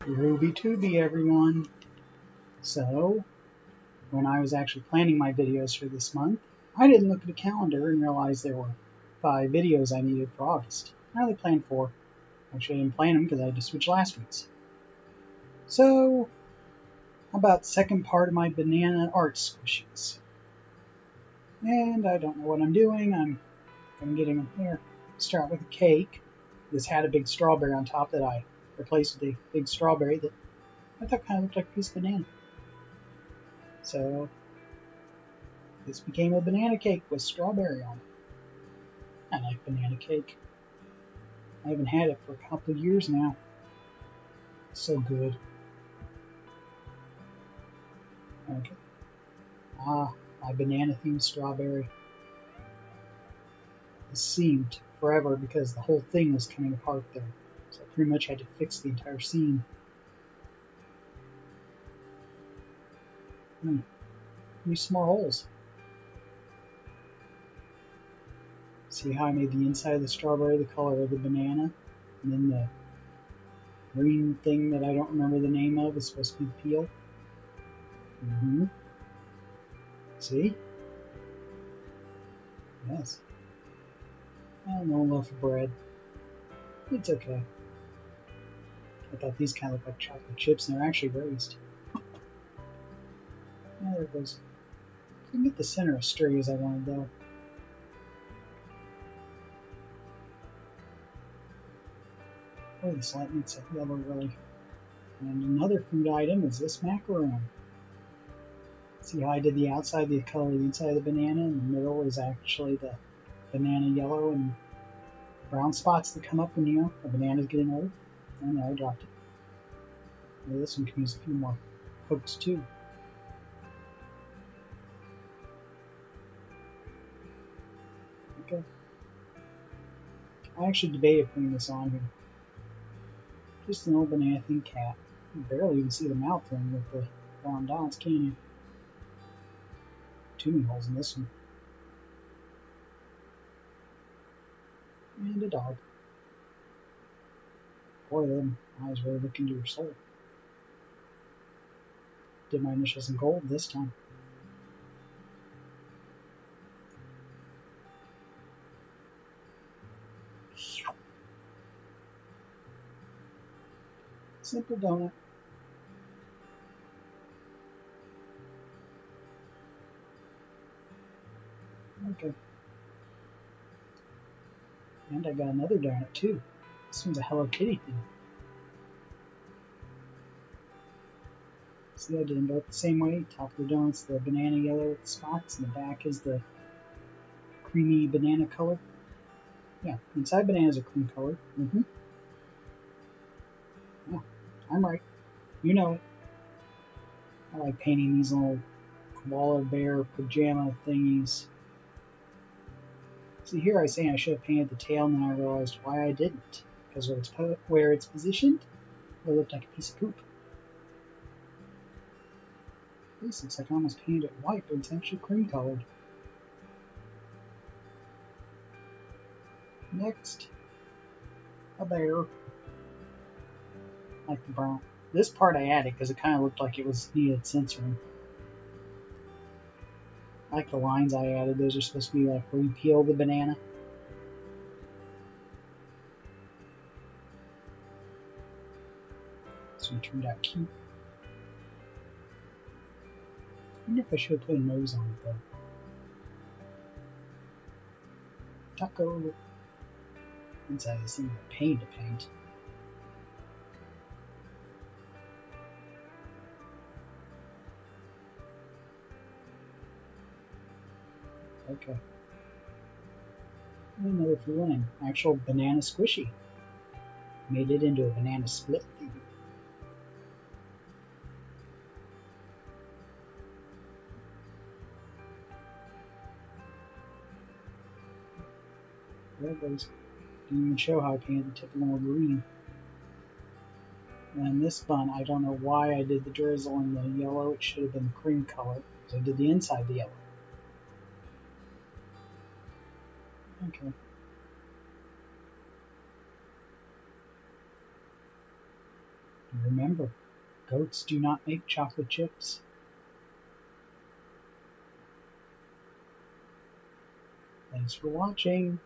Ruby Tubby, everyone. So, when I was actually planning my videos for this month, I didn't look at the calendar and realize there were 5 videos I needed for August. I only planned 4. Actually, I didn't plan them because I had to switch last week's. So, how about the second part of my banana art squishes? And I don't know what I'm doing. I'm getting in here. Start with a cake. This had a big strawberry on top that I replaced with a big strawberry that I thought kind of looked like a piece of banana. So this became a banana cake with strawberry on it. I like banana cake. I haven't had it for a couple of years now. So good. Okay. My banana themed strawberry. This seemed forever because the whole thing was coming apart there. So I pretty much had to fix the entire scene. These small holes. See how I made the inside of the strawberry the color of the banana? And then the green thing that I don't remember the name of is supposed to be the peel. See? Yes. And no love for bread. It's okay. I thought these kind of looked like chocolate chips, and they're actually raised. Oh, there it goes. Didn't get the center as straight as I wanted, though. Oh, this light makes it yellow, really. And another food item is this macaroon. See how I did the outside, the color of the inside of the banana, and the middle is actually the banana yellow and brown spots that come up when a banana's getting old. And there I dropped it. Well, this one can use a few more pokes too. Okay. I actually debated putting this on here. Just an old banana themed cat. You can barely even see the mouth ring with the brown dots, can you? Too many holes in this one. And a dog. Boy, them eyes really look into your soul. Did my initials in gold this time. Simple donut. Okay. And I got another donut too. This one's a Hello Kitty thing. See, I did them both the same way. Top of the donut's the banana yellow with the spots, and the back is the creamy banana color. Yeah, inside bananas are cream colored. Yeah, I'm right. You know it. I like painting these little koala bear pajama thingies. See, here I say I should have painted the tail, and then I realized why I didn't. Because where it's positioned, it looked like a piece of poop. This looks like I almost painted it white, but it's actually cream colored. Next, a bear. Like the brown. This part I added because it kind of looked like it needed censoring. I like the lines I added. Those are supposed to be like where you peel the banana. This one turned out cute. I wonder if I should have put a nose on it though. Taco. Inside this thing is a pain to paint. Okay. And another for winning. Actual banana squishy. Made it into a banana split thing. There it goes. Didn't even show how I painted the tip a little green. And this bun, I don't know why I did the drizzle in the yellow. It should have been the cream color. So I did the inside the yellow. Okay. And remember, goats do not make chocolate chips. Thanks for watching.